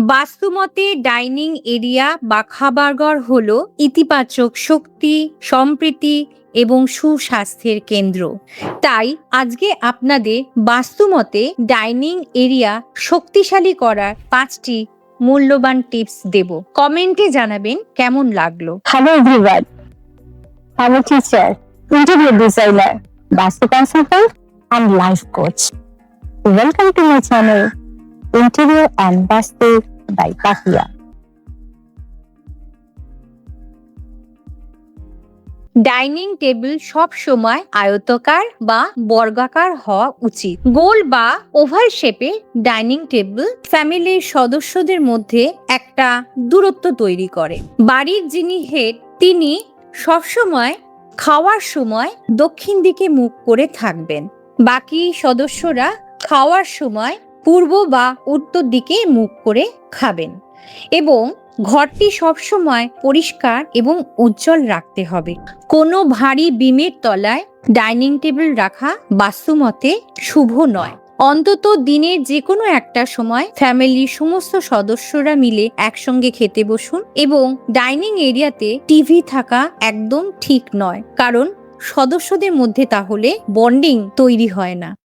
বাস্তুমতে dining area বা খাবারঘর হলো ইতিবাচক শক্তি, সম্প্রীতি এবং সুস্বাস্থ্যের কেন্দ্র। তাই আজকে আপনাদের বাস্তুমতে ডাইনিং এরিয়া শক্তিশালী করার 5টি মূল্যবান টিপস দেব। কমেন্টে জানাবেন কেমন লাগলো। Hello everyone, I'm a teacher, interior designer, Vastu consultant and life coach. Welcome to my channel, Interior and Vastu by Pakia. Dining table সব সময় আয়তাকার বা বর্গাকার হওয়া উচিত। গোল বা ওভাল শেপে ডাইনিং টেবিল ফ্যামিলির সদস্যদের মধ্যে একটা দূরত্ব তৈরি করে। বাড়ির যিনি হেড তিনি সবসময় খাওয়ার সময় দক্ষিণ দিকে মুখ করে থাকবেন। বাকি সদস্যরা খাওয়ার সময় পূর্ব বা উত্তর দিকে মুখ করে খাবেন এবং ঘরটি সবসময় পরিষ্কার এবং উজ্জ্বল রাখতে হবে। কোনো ভারী বিমের তলায় ডাইনিং টেবিল রাখা বাস্তুমতে শুভ নয়। অন্তত দিনের যে কোনো একটা সময় ফ্যামিলির সমস্ত সদস্যরা মিলে একসঙ্গে খেতে বসুন এবং ডাইনিং এরিয়াতে টিভি থাকা একদম ঠিক নয়, কারণ সদস্যদের মধ্যে তাহলে বন্ডিং তৈরি হয় না।